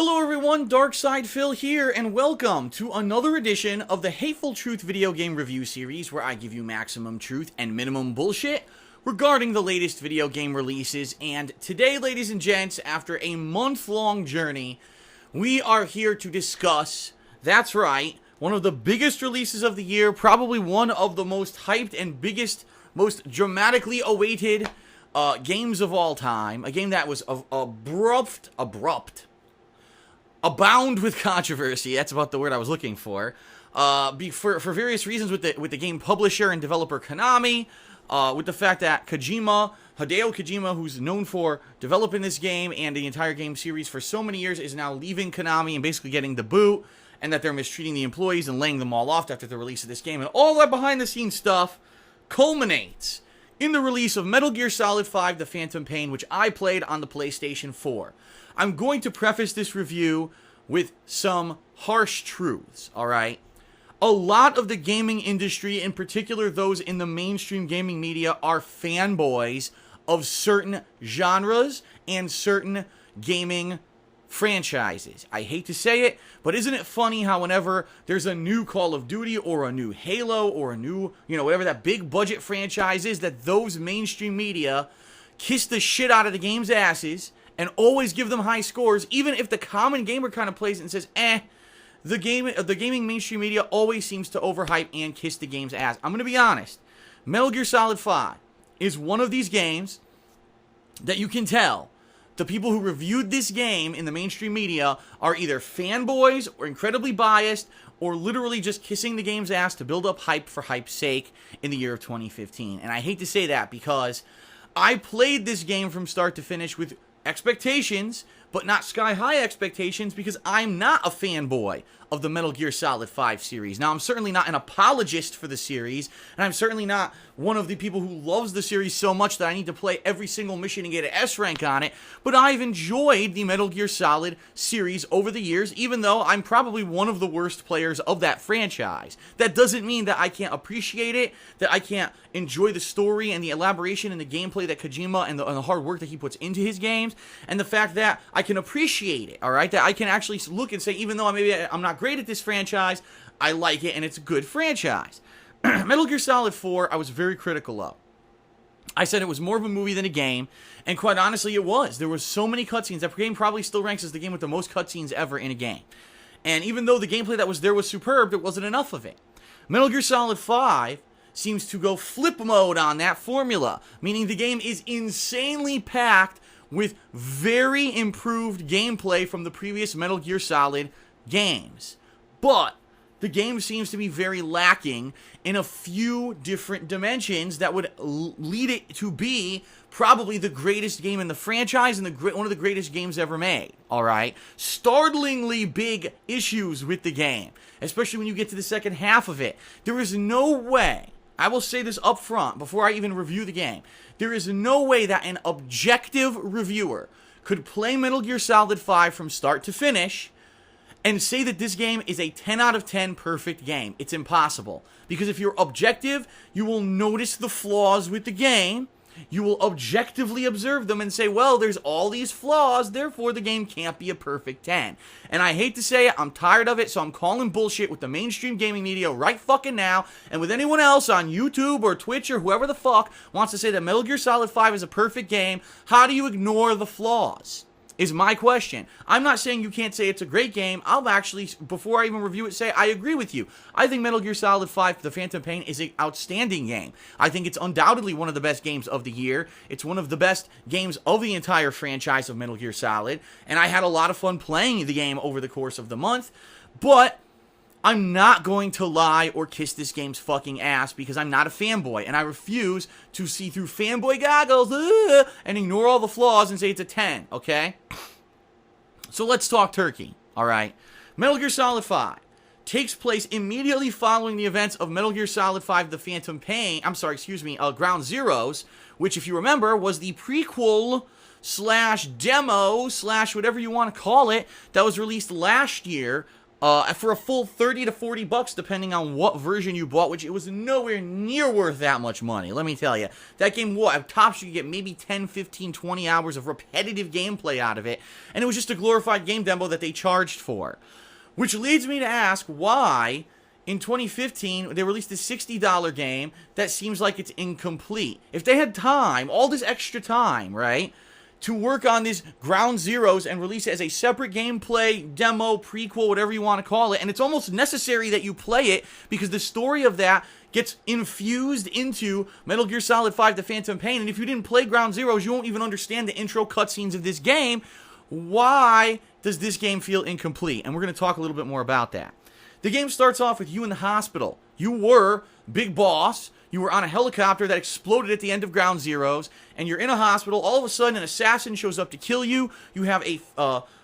Hello everyone, Darkside Phil here, and welcome to another edition of the Hateful Truth video game review series, where I give you maximum truth and minimum bullshit regarding the latest video game releases. And today, ladies and gents, after a month-long journey, we are here to discuss, that's right, one of the biggest releases of the year, probably one of the most hyped and biggest, most dramatically awaited games of all time. A game that was abrupt, abound with controversy. That's about the word I was looking for. For various reasons with the game publisher and developer Konami, with the fact that Hideo Kojima, who's known for developing this game and the entire game series for so many years, is now leaving Konami and basically getting the boot, and that they're mistreating the employees and laying them all off after the release of this game. And all that behind-the-scenes stuff culminates in the release of Metal Gear Solid 5: The Phantom Pain, which I played on the PlayStation 4. I'm going to preface this review with some harsh truths, alright? A lot of the gaming industry, in particular those in the mainstream gaming media, are fanboys of certain genres and certain gaming franchises. I hate to say it, but isn't it funny how whenever there's a new Call of Duty or a new Halo or a new, whatever that big budget franchise is, that those mainstream media kiss the shit out of the game's asses and always give them high scores, even if the common gamer kind of plays it and says, the gaming mainstream media always seems to overhype and kiss the game's ass. I'm going to be honest. Metal Gear Solid 5 is one of these games that you can tell the people who reviewed this game in the mainstream media are either fanboys or incredibly biased or literally just kissing the game's ass to build up hype for hype's sake in the year of 2015. And I hate to say that because I played this game from start to finish with expectations, but not sky-high expectations, because I'm not a fanboy of the Metal Gear Solid 5 series. Now, I'm certainly not an apologist for the series, and I'm certainly not one of the people who loves the series so much that I need to play every single mission and get an S rank on it, but I've enjoyed the Metal Gear Solid series over the years, even though I'm probably one of the worst players of that franchise. That doesn't mean that I can't appreciate it, that I can't enjoy the story and the elaboration and the gameplay that Kojima and the hard work that he puts into his games, and the fact that I can appreciate it, alright? That I can actually look and say, even though I'm not great at this franchise, I like it and it's a good franchise. Metal Gear Solid 4, I was very critical of. I said it was more of a movie than a game, and quite honestly it was. There were so many cutscenes. That game probably still ranks as the game with the most cutscenes ever in a game. And even though the gameplay that was there was superb, there wasn't enough of it. Metal Gear Solid 5 seems to go flip mode on that formula, meaning the game is insanely packed with very improved gameplay from the previous Metal Gear Solid games. But the game seems to be very lacking in a few different dimensions that would lead it to be probably the greatest game in the franchise and one of the greatest games ever made, alright? Startlingly big issues with the game, especially when you get to the second half of it. There is no way, I will say this up front before I even review the game, there is no way that an objective reviewer could play Metal Gear Solid 5 from start to finish and say that this game is a 10 out of 10 perfect game. It's impossible. Because if you're objective, you will notice the flaws with the game. You will objectively observe them and say, well, there's all these flaws, therefore the game can't be a perfect 10. And I hate to say it, I'm tired of it, so I'm calling bullshit with the mainstream gaming media right fucking now, and with anyone else on YouTube or Twitch or whoever the fuck wants to say that Metal Gear Solid 5 is a perfect game. How do you ignore the flaws? Is my question. I'm not saying you can't say it's a great game. I'll actually, before I even review it, say I agree with you. I think Metal Gear Solid 5: The Phantom Pain is an outstanding game. I think it's undoubtedly one of the best games of the year. It's one of the best games of the entire franchise of Metal Gear Solid, and I had a lot of fun playing the game over the course of the month, but I'm not going to lie or kiss this game's fucking ass because I'm not a fanboy, and I refuse to see through fanboy goggles and ignore all the flaws and say it's a 10, okay? So let's talk turkey, alright? Metal Gear Solid 5 takes place immediately following the events of Metal Gear Solid 5: The Phantom Pain, Ground Zeroes, which, if you remember, was the prequel / demo / whatever you want to call it that was released last year for a full 30 to 40 bucks, depending on what version you bought, which it was nowhere near worth that much money, let me tell you. That game, what, at tops you could get maybe 10, 15, 20 hours of repetitive gameplay out of it, and it was just a glorified game demo that they charged for. Which leads me to ask why, in 2015, they released a $60 game that seems like it's incomplete. If they had time, all this extra time, right, to work on these Ground Zeroes and release it as a separate gameplay, demo, prequel, whatever you want to call it. And it's almost necessary that you play it because the story of that gets infused into Metal Gear Solid 5 The Phantom Pain. And if you didn't play Ground Zeroes, you won't even understand the intro cutscenes of this game. Why does this game feel incomplete? And we're going to talk a little bit more about that. The game starts off with you in the hospital. You were Big Boss. You were on a helicopter that exploded at the end of Ground Zeroes, and you're in a hospital. All of a sudden, an assassin shows up to kill you. You have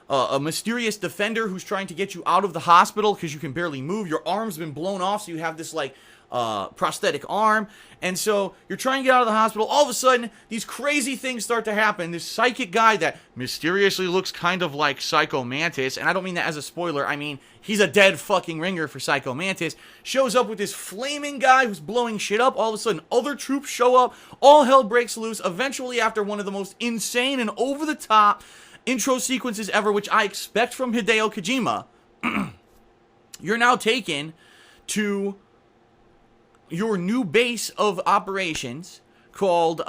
a mysterious defender who's trying to get you out of the hospital because you can barely move. Your arm's been blown off, so you have this, like, prosthetic arm. And so you're trying to get out of the hospital. All of a sudden, these crazy things start to happen. This psychic guy that mysteriously looks kind of like Psycho Mantis, and I don't mean that as a spoiler, I mean he's a dead fucking ringer for Psycho Mantis, shows up with this flaming guy who's blowing shit up. All of a sudden, other troops show up. All hell breaks loose. Eventually, after one of the most insane and over-the-top intro sequences ever, which I expect from Hideo Kojima, you're now taken to your new base of operations called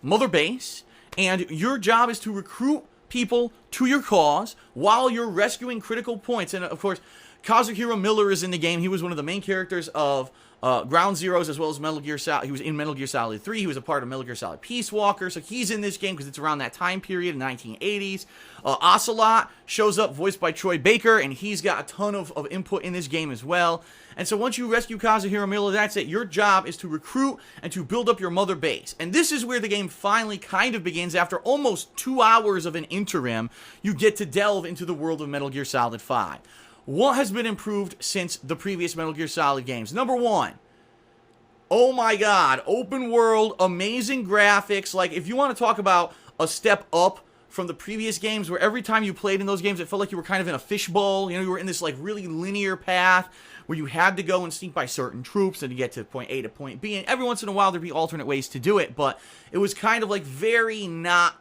Mother Base, and your job is to recruit people to your cause while you're rescuing critical points. And of course, Kazuhiro Miller is in the game. He was one of the main characters of Ground Zeroes as well as Metal Gear Solid. He was in Metal Gear Solid 3. He was a part of Metal Gear Solid Peace Walker. So he's in this game because it's around that time period in the 1980s. Ocelot shows up, voiced by Troy Baker, and he's got a ton of input in this game as well. And so once you rescue Kazuhiro Miller, that's it. Your job is to recruit and to build up your mother base. And this is where the game finally kind of begins. After almost 2 hours of an interim, you get to delve into the world of Metal Gear Solid 5. What has been improved since the previous Metal Gear Solid games? Number one, oh my god, open world, amazing graphics. Like, if you want to talk about a step up from the previous games, where every time you played in those games, it felt like you were kind of in a fishbowl. You know, you were in this, like, really linear path where you had to go and sneak by certain troops and to get to point A to point B. And every once in a while, there'd be alternate ways to do it, but it was kind of, like, very not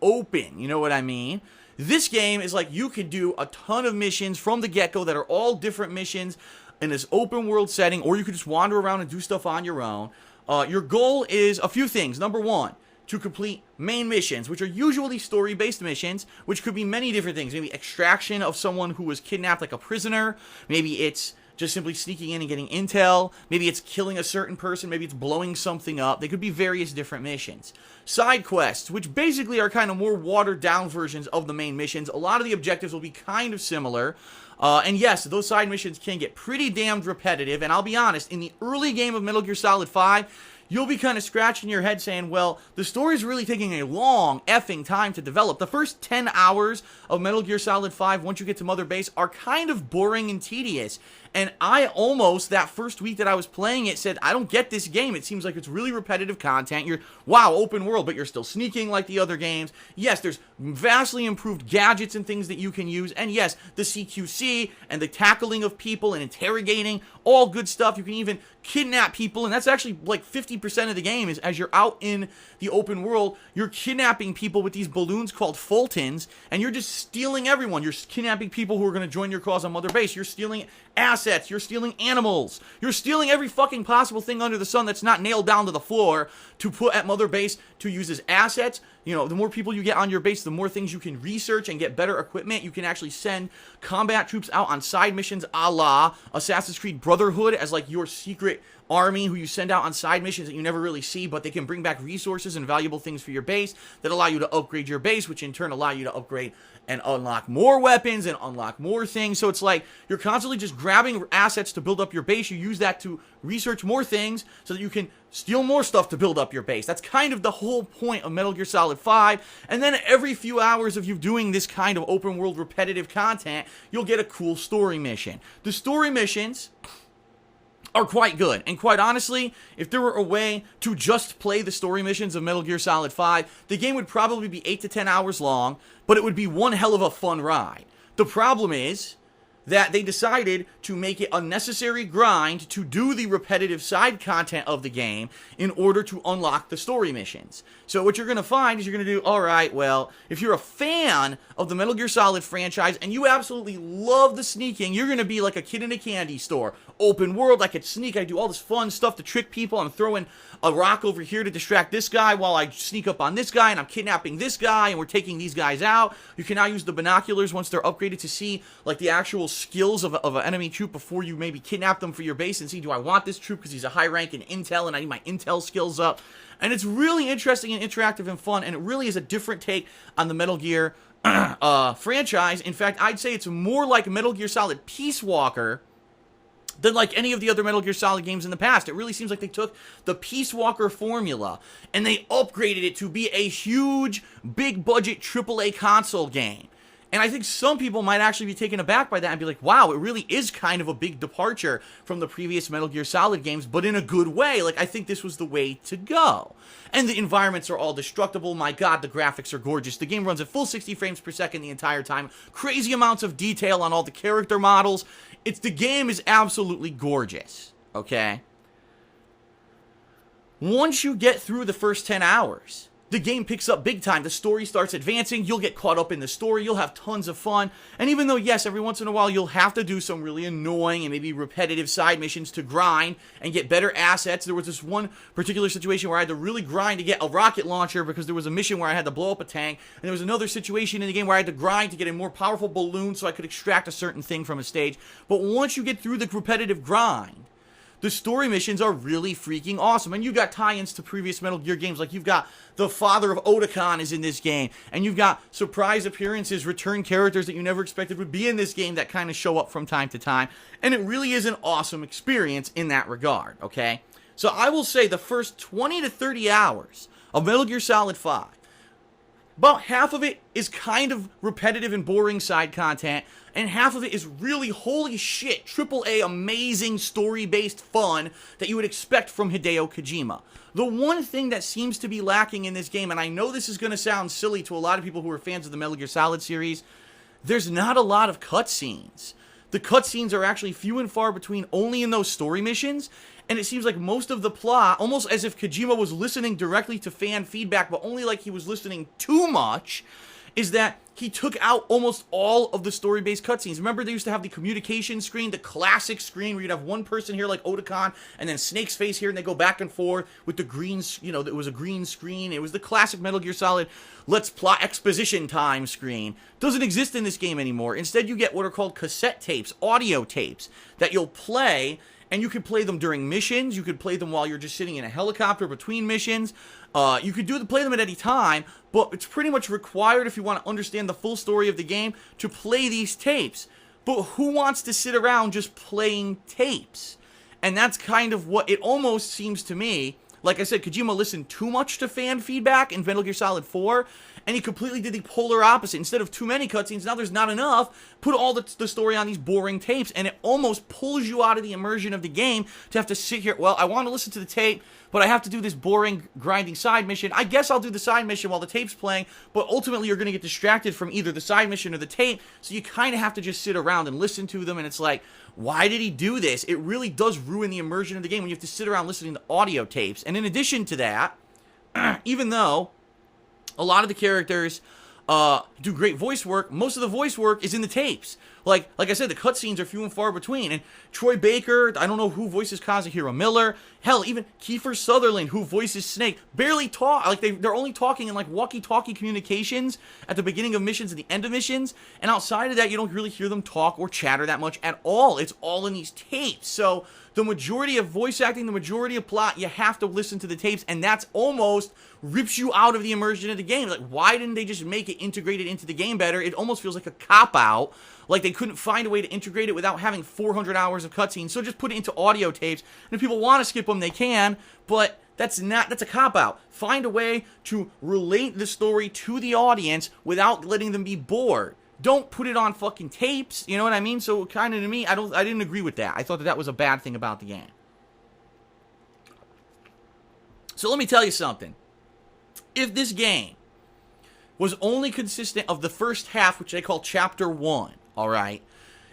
open. You know what I mean? This game is like you could do a ton of missions from the get-go that are all different missions in this open world setting, or you could just wander around and do stuff on your own. Your goal is a few things. Number one, to complete main missions, which are usually story-based missions, which could be many different things. Maybe extraction of someone who was kidnapped like a prisoner. Maybe it's just simply sneaking in and getting intel. Maybe it's killing a certain person. Maybe it's blowing something up. They could be various different missions. Side quests, which basically are kind of more watered-down versions of the main missions. A lot of the objectives will be kind of similar. And yes, those side missions can get pretty damned repetitive. And I'll be honest, in the early game of Metal Gear Solid 5, you'll be kind of scratching your head saying, well, the story's really taking a long effing time to develop. The first 10 hours of Metal Gear Solid 5, once you get to Mother Base, are kind of boring and tedious. And I almost, that first week that I was playing it, said, I don't get this game. It seems like it's really repetitive content. You're, wow, open world, but you're still sneaking like the other games. Yes, there's vastly improved gadgets and things that you can use. And yes, the CQC and the tackling of people and interrogating, all good stuff. You can even kidnap people, and that's actually like 50% of the game is as you're out in the open world, you're kidnapping people with these balloons called Fultons, and you're just stealing everyone. You're kidnapping people who are going to join your cause on Mother Base. You're stealing assets. You're stealing animals. You're stealing every fucking possible thing under the sun that's not nailed down to the floor to put at Mother Base to use as assets. You know, the more people you get on your base, the more things you can research and get better equipment. You can actually send combat troops out on side missions a la Assassin's Creed Brotherhood as like your secret army who you send out on side missions that you never really see, but they can bring back resources and valuable things for your base that allow you to upgrade your base, which in turn allow you to upgrade and unlock more weapons and unlock more things. So it's like you're constantly just grabbing assets to build up your base. You use that to research more things so that you can steal more stuff to build up your base. That's kind of the whole point of Metal Gear Solid 5. And then every few hours of you doing this kind of open world repetitive content, you'll get a cool story mission. The story missions are quite good. And quite honestly, if there were a way to just play the story missions of Metal Gear Solid 5, the game would probably be 8 to 10 hours long, but it would be one hell of a fun ride. The problem is, that they decided to make it a necessary grind to do the repetitive side content of the game in order to unlock the story missions. So what you're going to find is you're going to do, alright, well, if you're a fan of the Metal Gear Solid franchise and you absolutely love the sneaking, you're going to be like a kid in a candy store. Open world, I could sneak, I do all this fun stuff to trick people, I'm throwing a rock over here to distract this guy while I sneak up on this guy, and I'm kidnapping this guy, and we're taking these guys out. You can now use the binoculars once they're upgraded to see like the actual skills of an enemy troop before you maybe kidnap them for your base and see, do I want this troop because he's a high rank in intel and I need my intel skills up. And it's really interesting and interactive and fun, and it really is a different take on the Metal Gear franchise. In fact, I'd say it's more like Metal Gear Solid Peace Walker than like any of the other Metal Gear Solid games in the past. It really seems like they took the Peace Walker formula and they upgraded it to be a huge, big budget AAA console game. And I think some people might actually be taken aback by that and be like, wow, it really is kind of a big departure from the previous Metal Gear Solid games, but in a good way. Like, I think this was the way to go. And the environments are all destructible. My God, the graphics are gorgeous. The game runs at full 60 frames per second the entire time. Crazy amounts of detail on all the character models. The game is absolutely gorgeous, okay? Once you get through the first 10 hours, the game picks up big time. The story starts advancing. You'll get caught up in the story. You'll have tons of fun. And even though, yes, every once in a while you'll have to do some really annoying and maybe repetitive side missions to grind and get better assets. There was this one particular situation where I had to really grind to get a rocket launcher because there was a mission where I had to blow up a tank. And there was another situation in the game where I had to grind to get a more powerful balloon so I could extract a certain thing from a stage. But once you get through the repetitive grind, the story missions are really freaking awesome. And you've got tie-ins to previous Metal Gear games. Like, you've got the father of Otakon is in this game. And you've got surprise appearances, return characters that you never expected would be in this game that kind of show up from time to time. And it really is an awesome experience in that regard, okay? So I will say the first 20 to 30 hours of Metal Gear Solid 5, about half of it is kind of repetitive and boring side content, and half of it is really, holy shit, AAA amazing story-based fun that you would expect from Hideo Kojima. The one thing that seems to be lacking in this game, and I know this is going to sound silly to a lot of people who are fans of the Metal Gear Solid series, there's not a lot of cutscenes. The cutscenes are actually few and far between, only in those story missions, and it seems like most of the plot, almost as if Kojima was listening directly to fan feedback, but only like he was listening too much, is that he took out almost all of the story-based cutscenes. Remember, they used to have the communication screen, the classic screen, where you'd have one person here like Otakon, and then Snake's face here, and they go back and forth with the green, you know, it was a green screen. It was the classic Metal Gear Solid, let's plot exposition time screen. Doesn't exist in this game anymore. Instead, you get what are called cassette tapes, audio tapes, that you'll play, and you could play them during missions. You could play them while you're just sitting in a helicopter between missions. You could play them at any time, but it's pretty much required if you want to understand the full story of the game to play these tapes. But who wants to sit around just playing tapes? And that's kind of what it almost seems to me. Like I said, Kojima listened too much to fan feedback in Metal Gear Solid 4, and he completely did the polar opposite. Instead of too many cutscenes, now there's not enough. Put all the story on these boring tapes, and it almost pulls you out of the immersion of the game to have to sit here. Well, I want to listen to the tape, but I have to do this boring, grinding side mission. I guess I'll do the side mission while the tape's playing, but ultimately you're going to get distracted from either the side mission or the tape, so you kind of have to just sit around and listen to them, and it's like, why did he do this? It really does ruin the immersion of the game when you have to sit around listening to audio tapes. And in addition to that, even though a lot of the characters do great voice work, most of the voice work is in the tapes. Like I said, the cutscenes are few and far between. And Troy Baker, I don't know who voices Kazuhiro Miller. Hell, even Kiefer Sutherland, who voices Snake, barely talk. Like they're only talking in like walkie-talkie communications at the beginning of missions and the end of missions. And outside of that, you don't really hear them talk or chatter that much at all. It's all in these tapes. So the majority of voice acting, the majority of plot, you have to listen to the tapes, and that's almost rips you out of the immersion of the game. Like, why didn't they just make it integrated into the game better? It almost feels like a cop-out. Like they couldn't find a way to integrate it without having 400 hours of cutscenes, so just put it into audio tapes. And if people want to skip them, they can, but that's a cop-out. Find a way to relate the story to the audience without letting them be bored. Don't put it on fucking tapes, you know what I mean? So kind of to me, I didn't agree with that. I thought that was a bad thing about the game. So let me tell you something. If this game was only consistent of the first half, which they call Chapter 1, alright?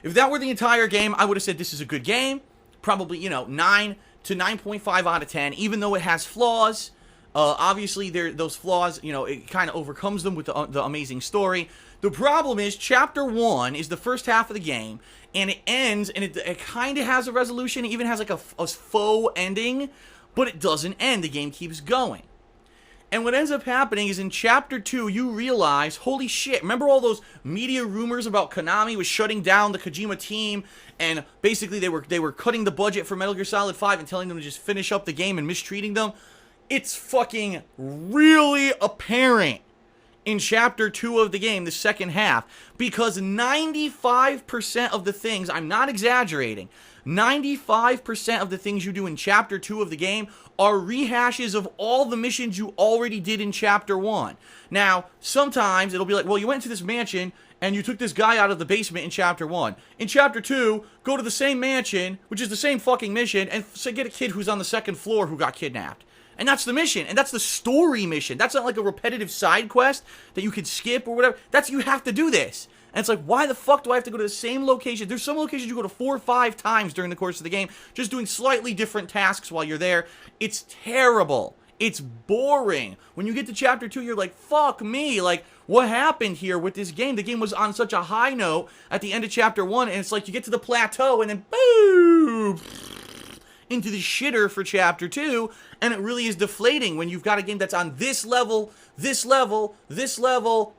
If that were the entire game, I would have said this is a good game. Probably, 9 to 9.5 out of 10, even though it has flaws. Obviously, those flaws, it kind of overcomes them with the amazing story. The problem is, Chapter 1 is the first half of the game, and it ends, and it kind of has a resolution. It even has like a faux ending, but it doesn't end. The game keeps going. And what ends up happening is in Chapter 2, you realize, holy shit, remember all those media rumors about Konami was shutting down the Kojima team, and basically they were cutting the budget for Metal Gear Solid 5 and telling them to just finish up the game and mistreating them? It's fucking really apparent in Chapter 2 of the game, the second half, because 95% of the things, I'm not exaggerating, 95% of the things you do in Chapter 2 of the game are rehashes of all the missions you already did in Chapter 1. Now, sometimes it'll be like, well, you went to this mansion and you took this guy out of the basement in Chapter 1. In Chapter 2, go to the same mansion, which is the same fucking mission, and get a kid who's on the second floor who got kidnapped. And that's the mission, and that's the story mission. That's not like a repetitive side quest that you can skip or whatever. You have to do this. And it's like, why the fuck do I have to go to the same location? There's some locations you go to 4 or 5 times during the course of the game, just doing slightly different tasks while you're there. It's terrible. It's boring. When you get to Chapter 2, you're like, fuck me. Like, what happened here with this game? The game was on such a high note at the end of Chapter 1, and it's like you get to the plateau, and then boom! Into the shitter for Chapter 2, and it really is deflating when you've got a game that's on this level, this level, this level.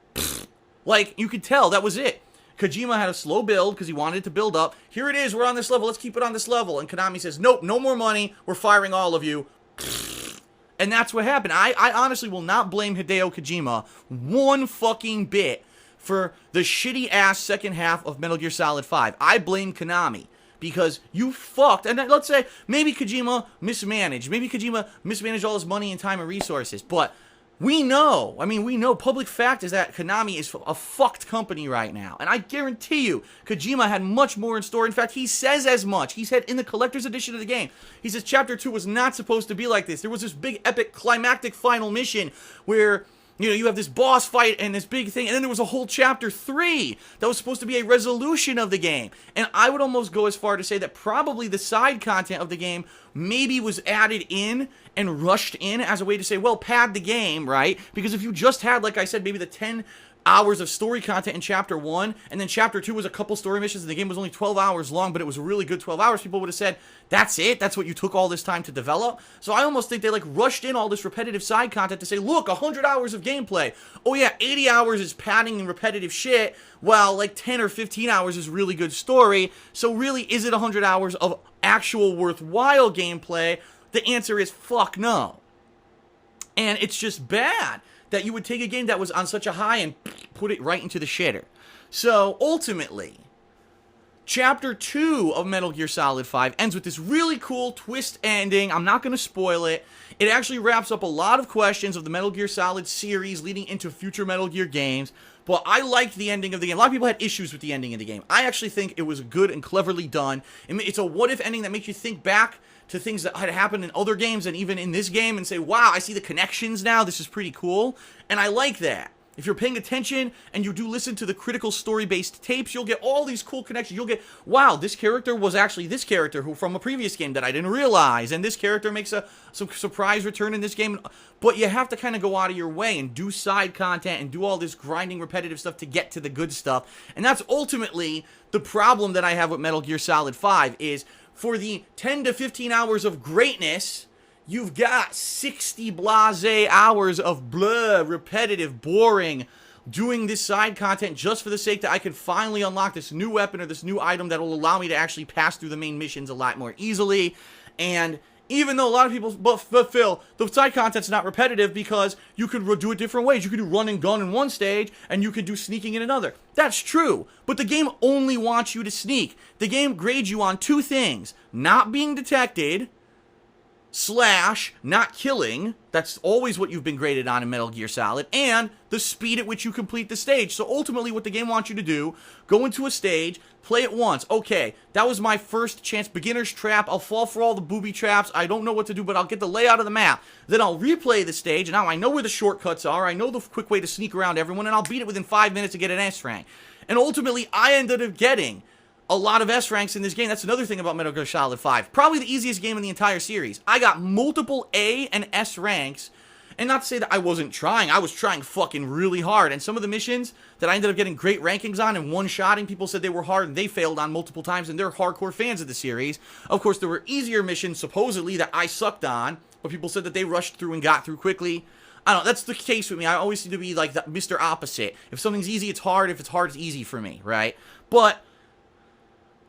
Like, you could tell that was it. Kojima had a slow build because he wanted it to build up. Here it is, we're on this level, let's keep it on this level. And Konami says, nope, no more money, we're firing all of you. And that's what happened. I honestly will not blame Hideo Kojima one fucking bit for the shitty-ass second half of Metal Gear Solid 5. I blame Konami. Because you fucked, and let's say, maybe Kojima mismanaged. Maybe Kojima mismanaged all his money and time and resources. But we know, public fact is that Konami is a fucked company right now. And I guarantee you, Kojima had much more in store. In fact, he says as much. He said in the collector's edition of the game, he says Chapter 2 was not supposed to be like this. There was this big, epic, climactic final mission where you have this boss fight and this big thing, and then there was a whole Chapter 3 that was supposed to be a resolution of the game. And I would almost go as far to say that probably the side content of the game maybe was added in and rushed in as a way to say, well, pad the game, right? Because if you just had, like I said, maybe the 10 hours of story content in Chapter 1, and then Chapter 2 was a couple story missions, and the game was only 12 hours long, but it was a really good 12 hours, people would have said, that's it? That's what you took all this time to develop? So I almost think they, rushed in all this repetitive side content to say, look, 100 hours of gameplay. Oh yeah, 80 hours is padding and repetitive shit, while, 10 or 15 hours is really good story. So really, is it 100 hours of actual worthwhile gameplay? The answer is fuck no. And it's just bad that you would take a game that was on such a high and put it right into the shitter. So, ultimately, Chapter 2 of Metal Gear Solid 5 ends with this really cool twist ending. I'm not going to spoil it. It actually wraps up a lot of questions of the Metal Gear Solid series leading into future Metal Gear games. But I liked the ending of the game. A lot of people had issues with the ending of the game. I actually think it was good and cleverly done. It's a what-if ending that makes you think back to things that had happened in other games and even in this game and say, wow, I see the connections now, this is pretty cool, and I like that. If you're paying attention and you do listen to the critical story-based tapes, you'll get all these cool connections. You'll get, wow, this character was actually this character who from a previous game that I didn't realize, and this character makes some surprise return in this game. But you have to kind of go out of your way and do side content and do all this grinding, repetitive stuff to get to the good stuff. And that's ultimately the problem that I have with Metal Gear Solid 5 is for the 10 to 15 hours of greatness, you've got 60 blasé hours of blah, repetitive, boring, doing this side content just for the sake that I could finally unlock this new weapon or this new item that will allow me to actually pass through the main missions a lot more easily. And even though a lot of people, but Phil, the side content's not repetitive because you could do it different ways. You could do run and gun in one stage, and you could do sneaking in another. That's true, but the game only wants you to sneak. The game grades you on 2 things: not being detected, / not killing. That's always what you've been graded on in Metal Gear Solid, and the speed at which you complete the stage. So ultimately what the game wants you to do, go into a stage, play it once. Okay, that was my first chance, beginner's trap. I'll fall for all the booby traps. I don't know what to do, but I'll get the layout of the map. Then I'll replay the stage, and now I know where the shortcuts are. I know the quick way to sneak around everyone, and I'll beat it within 5 minutes to get an S rank. And ultimately, I ended up getting a lot of S ranks in this game. That's another thing about Metal Gear Solid 5. Probably the easiest game in the entire series. I got multiple A and S ranks. And not to say that I wasn't trying. I was trying fucking really hard. And some of the missions that I ended up getting great rankings on and one-shotting, people said they were hard and they failed on multiple times, and they're hardcore fans of the series. Of course, there were easier missions, supposedly, that I sucked on, but people said that they rushed through and got through quickly. I don't know, that's the case with me. I always seem to be like the Mr. Opposite. If something's easy, it's hard. If it's hard, it's easy for me, right? But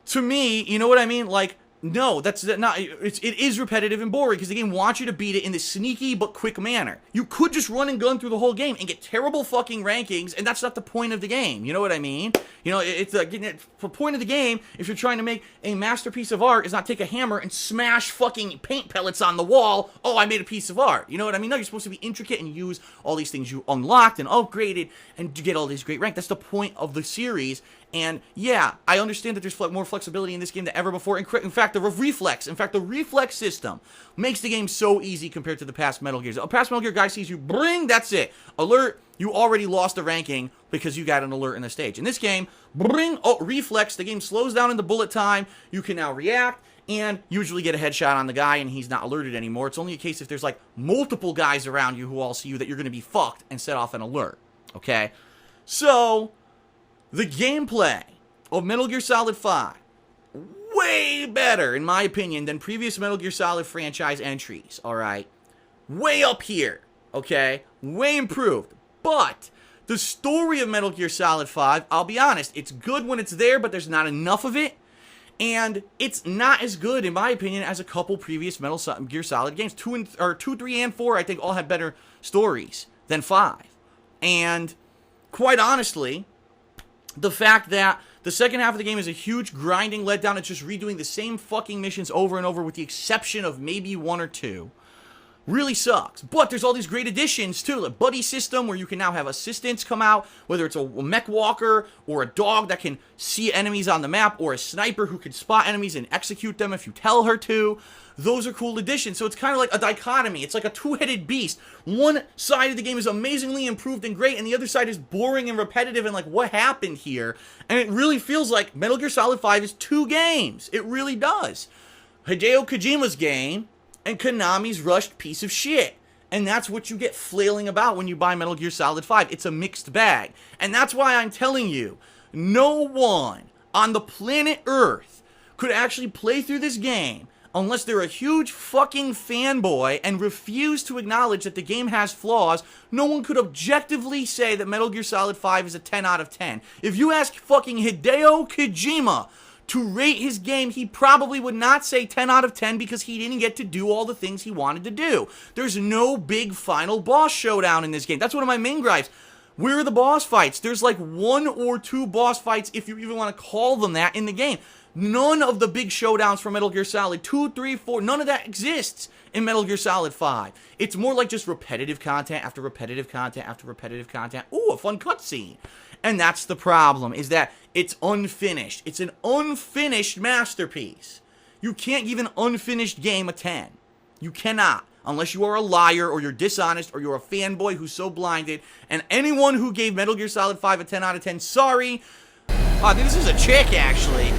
to me, you know what I mean? Like, no, that's not. It is repetitive and boring because the game wants you to beat it in this sneaky but quick manner. You could just run and gun through the whole game and get terrible fucking rankings, and that's not the point of the game. You know what I mean? You know, it's the point of the game. If you're trying to make a masterpiece of art, is not take a hammer and smash fucking paint pellets on the wall. Oh, I made a piece of art. You know what I mean? No, you're supposed to be intricate and use all these things you unlocked and upgraded and to get all these great rank. That's the point of the series. And yeah, I understand that there's more flexibility in this game than ever before. In fact, the reflex system makes the game so easy compared to the past Metal Gears. A past Metal Gear guy sees you, bring, that's it. Alert, you already lost a ranking because you got an alert in the stage. In this game, bring, oh, reflex, the game slows down in the bullet time. You can now react and usually get a headshot on the guy and he's not alerted anymore. It's only a case if there's like multiple guys around you who all see you that you're going to be fucked and set off an alert. Okay? So the gameplay of Metal Gear Solid 5, way better, in my opinion, than previous Metal Gear Solid franchise entries, alright? Way up here, okay? Way improved. But the story of Metal Gear Solid 5, I'll be honest, it's good when it's there, but there's not enough of it. And it's not as good, in my opinion, as a couple previous Metal Gear Solid games. 2, 3, and 4, I think, all had better stories than 5. And quite honestly, the fact that the second half of the game is a huge grinding letdown, it's just redoing the same fucking missions over and over with the exception of maybe 1 or 2, really sucks. But there's all these great additions too, like buddy system where you can now have assistants come out, whether it's a mech walker or a dog that can see enemies on the map or a sniper who can spot enemies and execute them if you tell her to. Those are cool additions. So it's kind of like a dichotomy. It's like a two-headed beast. One side of the game is amazingly improved and great, and the other side is boring and repetitive and like, what happened here? And it really feels like Metal Gear Solid 5 is 2 games. It really does. Hideo Kojima's game and Konami's rushed piece of shit. And that's what you get flailing about when you buy Metal Gear Solid 5. It's a mixed bag. And that's why I'm telling you, no one on the planet Earth could actually play through this game unless they're a huge fucking fanboy and refuse to acknowledge that the game has flaws. No one could objectively say that Metal Gear Solid 5 is a 10 out of 10. If you ask fucking Hideo Kojima to rate his game, he probably would not say 10 out of 10 because he didn't get to do all the things he wanted to do. There's no big final boss showdown in this game. That's one of my main gripes. Where are the boss fights? There's like 1 or 2 boss fights, if you even want to call them that, in the game. None of the big showdowns from Metal Gear Solid 2, 3, 4, none of that exists in Metal Gear Solid 5. It's more like just repetitive content after repetitive content after repetitive content. Ooh, a fun cutscene. And that's the problem, is that it's unfinished. It's an unfinished masterpiece. You can't give an unfinished game a 10. You cannot. Unless you are a liar, or you're dishonest, or you're a fanboy who's so blinded. And anyone who gave Metal Gear Solid 5 a 10 out of 10, sorry. I think this is a chick, actually.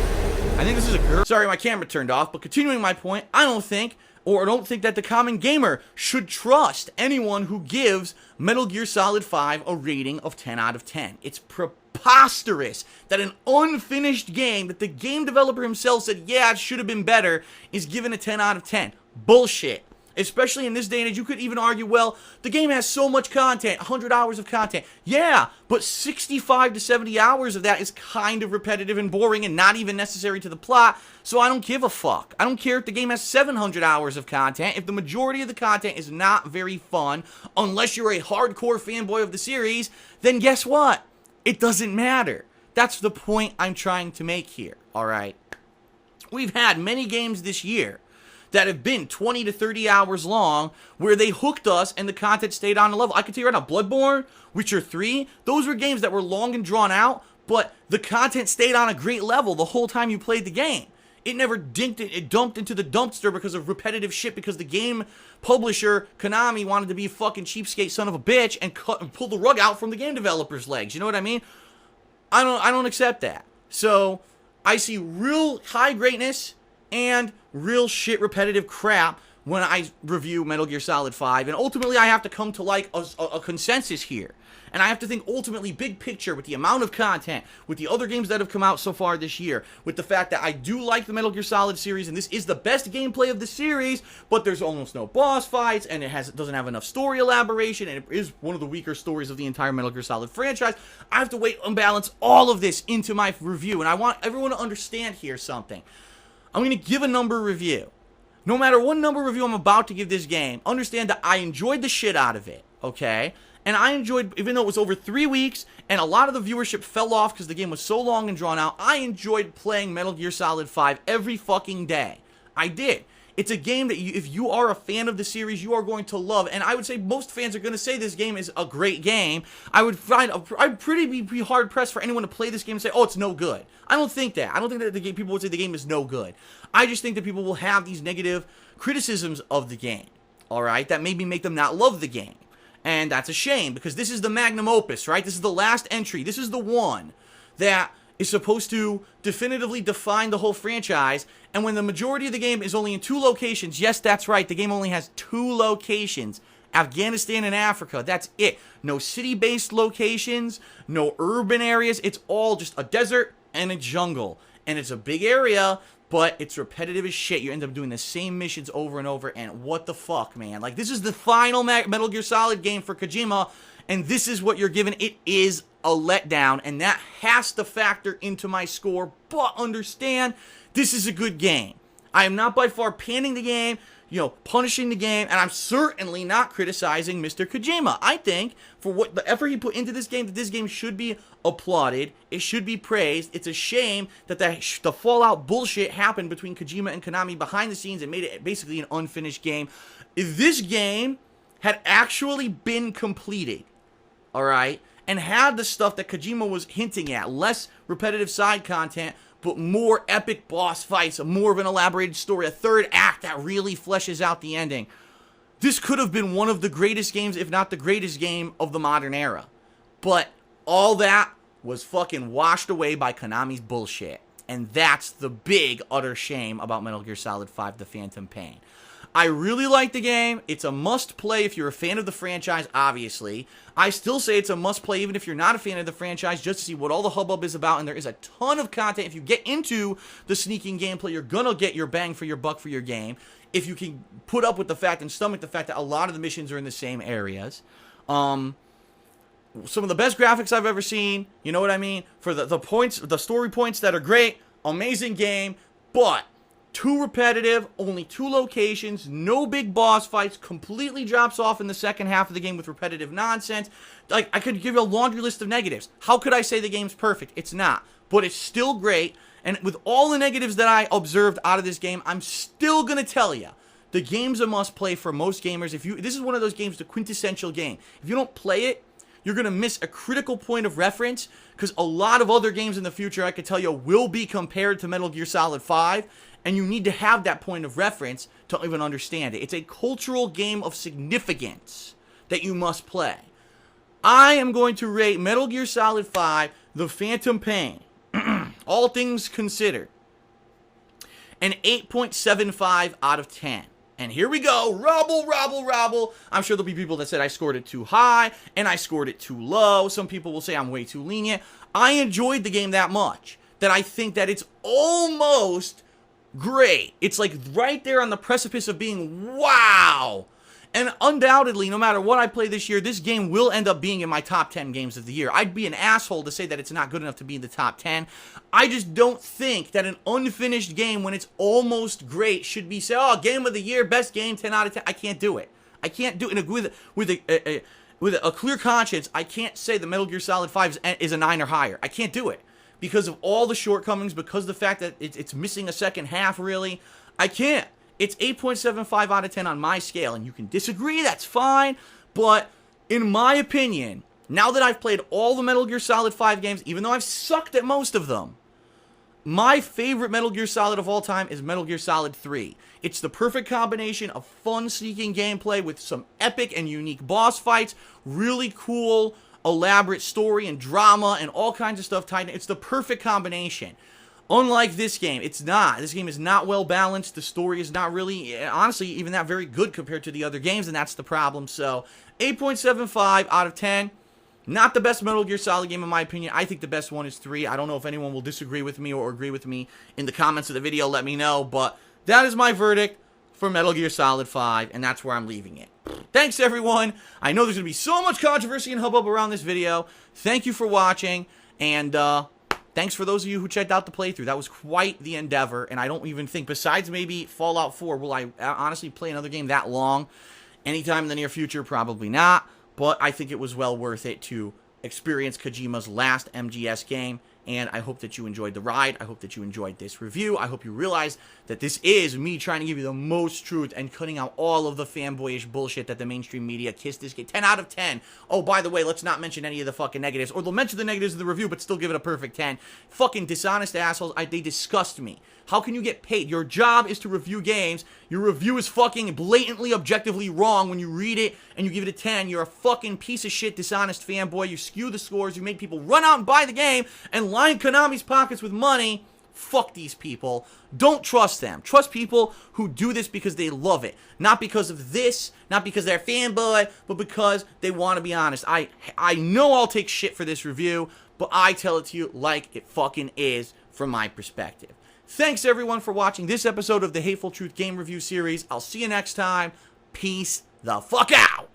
I think this is a girl. Sorry, my camera turned off. But continuing my point, I don't think that the common gamer should trust anyone who gives Metal Gear Solid 5 a rating of 10 out of 10. It's preposterous that an unfinished game that the game developer himself said, yeah, it should have been better, is given a 10 out of 10. Bullshit. Especially in this day and age, you could even argue, well, the game has so much content, 100 hours of content. Yeah, but 65 to 70 hours of that is kind of repetitive and boring and not even necessary to the plot, so I don't give a fuck. I don't care if the game has 700 hours of content. If the majority of the content is not very fun, unless you're a hardcore fanboy of the series, then guess what? It doesn't matter. That's the point I'm trying to make here, alright? We've had many games this year that have been 20 to 30 hours long, where they hooked us and the content stayed on the level. I can tell you right now, Bloodborne, Witcher 3, those were games that were long and drawn out, but the content stayed on a great level the whole time you played the game. It never dumped into the dumpster because of repetitive shit, because the game publisher, Konami, wanted to be a fucking cheapskate son of a bitch and pull the rug out from the game developers' legs. You know what I mean? I don't accept that. So I see real high greatness and real shit repetitive crap when I review Metal Gear Solid 5, and ultimately I have to come to like a consensus here. And I have to think ultimately big picture with the amount of content, with the other games that have come out so far this year, with the fact that I do like the Metal Gear Solid series, and this is the best gameplay of the series, but there's almost no boss fights, and it doesn't have enough story elaboration, and it is one of the weaker stories of the entire Metal Gear Solid franchise. I have to weigh and balance all of this into my review, and I want everyone to understand here something. I'm going to give a number review. No matter what number review I'm about to give this game, understand that I enjoyed the shit out of it, okay? And I enjoyed, even though it was over 3 weeks, and a lot of the viewership fell off because the game was so long and drawn out, I enjoyed playing Metal Gear Solid 5 every fucking day. I did. It's a game that if you are a fan of the series, you are going to love. And I would say most fans are going to say this game is a great game. I'd pretty be hard pressed for anyone to play this game and say, oh, it's no good. I don't think that. I don't think that people would say the game is no good. I just think that people will have these negative criticisms of the game, all right, that maybe make them not love the game. And that's a shame, because this is the magnum opus, right? This is the last entry. This is the one that is supposed to definitively define the whole franchise. And when the majority of the game is only in 2 locations, yes, that's right, the game only has 2 locations, Afghanistan and Africa. That's it. No city-based locations, no urban areas. It's all just a desert and a jungle. And it's a big area, but it's repetitive as shit. You end up doing the same missions over and over, and what the fuck, man? Like, this is the final Metal Gear Solid game for Kojima, and this is what you're given. It is a letdown, and that has to factor into my score, but understand, this is a good game. I am not by far panning the game, punishing the game, and I'm certainly not criticizing Mr. Kojima. I think, for what the effort he put into this game, that this game should be applauded. It should be praised. It's a shame that the Fallout bullshit happened between Kojima and Konami behind the scenes and made it basically an unfinished game. If this game had actually been completed, all right, and had the stuff that Kojima was hinting at, less repetitive side content, but more epic boss fights, more of an elaborated story, a third act that really fleshes out the ending, this could have been one of the greatest games, if not the greatest game of the modern era. But all that was fucking washed away by Konami's bullshit. And that's the big, utter shame about Metal Gear Solid 5: The Phantom Pain. I really like the game. It's a must-play if you're a fan of the franchise, obviously. I still say it's a must-play even if you're not a fan of the franchise, just to see what all the hubbub is about, and there is a ton of content. If you get into the sneaking gameplay, you're gonna get your bang for your buck for your game. If you can put up with the fact and stomach the fact that a lot of the missions are in the same areas. Some of the best graphics I've ever seen, you know what I mean? For the points, the story points that are great, amazing game, but too repetitive, only 2 locations, no big boss fights, completely drops off in the second half of the game with repetitive nonsense. Like, I could give you a laundry list of negatives. How could I say the game's perfect? It's not. But it's still great, and with all the negatives that I observed out of this game, I'm still gonna tell you, the game's a must-play for most gamers. This is one of those games, the quintessential game. If you don't play it, you're going to miss a critical point of reference, because a lot of other games in the future, I could tell you, will be compared to Metal Gear Solid 5, and you need to have that point of reference to even understand it. It's a cultural game of significance that you must play. I am going to rate Metal Gear Solid 5, The Phantom Pain, all things considered, an 8.75 out of 10. And here we go, robble. I'm sure there'll be people that said I scored it too high, and I scored it too low. Some people will say I'm way too lenient. I enjoyed the game that much that I think that it's almost great. It's like right there on the precipice of being wow. And undoubtedly, no matter what I play this year, this game will end up being in my top 10 games of the year. I'd be an asshole to say that it's not good enough to be in the top 10. I just don't think that an unfinished game, when it's almost great, should be said, oh, game of the year, best game, 10 out of 10. I can't do it. I can't do it with a clear conscience. I can't say the Metal Gear Solid 5 is a 9 or higher. I can't do it because of all the shortcomings, because of the fact that it's missing a second half, really. I can't. It's 8.75 out of 10 on my scale, and you can disagree, that's fine, but in my opinion, now that I've played all the Metal Gear Solid 5 games, even though I've sucked at most of them, my favorite Metal Gear Solid of all time is Metal Gear Solid 3. It's the perfect combination of fun, sneaking gameplay with some epic and unique boss fights, really cool, elaborate story and drama, and all kinds of stuff tied in. It's the perfect combination. Unlike this game, it's not. This game is not well balanced. The story is not really, honestly, even that very good compared to the other games, and that's the problem. So, 8.75 out of 10. Not the best Metal Gear Solid game in my opinion. I think the best one is 3. I don't know if anyone will disagree with me or agree with me in the comments of the video. Let me know. But that is my verdict for Metal Gear Solid 5, and that's where I'm leaving it. Thanks, everyone. I know there's going to be so much controversy and hubbub around this video. Thank you for watching, and thanks for those of you who checked out the playthrough. That was quite the endeavor, and I don't even think, besides maybe Fallout 4, will I honestly play another game that long anytime in the near future? Probably not, but I think it was well worth it to experience Kojima's last MGS game, and I hope that you enjoyed the ride. I hope that you enjoyed this review. I hope you realize that this is me trying to give you the most truth and cutting out all of the fanboyish bullshit that the mainstream media kissed this game. 10 out of 10. Oh, by the way, let's not mention any of the fucking negatives. Or they'll mention the negatives of the review, but still give it a perfect 10. Fucking dishonest assholes. They disgust me. How can you get paid? Your job is to review games. Your review is fucking blatantly, objectively wrong when you read it and you give it a 10. You're a fucking piece of shit, dishonest fanboy. You skew the scores. You make people run out and buy the game and line Konami's pockets with money. Fuck these people. Don't trust them. Trust people who do this because they love it. Not because of this, not because they're a fanboy, but because they want to be honest. I know I'll take shit for this review, but I tell it to you like it fucking is from my perspective. Thanks everyone for watching this episode of the Hateful Truth Game Review Series. I'll see you next time. Peace the fuck out.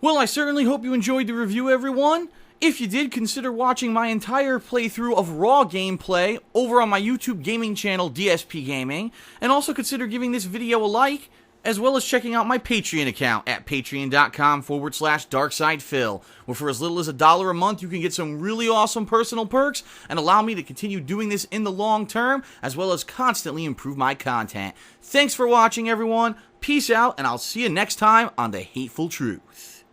Well, I certainly hope you enjoyed the review, everyone. If you did, consider watching my entire playthrough of raw gameplay over on my YouTube gaming channel, DSP Gaming, and also consider giving this video a like, as well as checking out my Patreon account at patreon.com/DarksidePhil, where for as little as $1 a month, you can get some really awesome personal perks and allow me to continue doing this in the long term, as well as constantly improve my content. Thanks for watching, everyone. Peace out, and I'll see you next time on The Hateful Truth.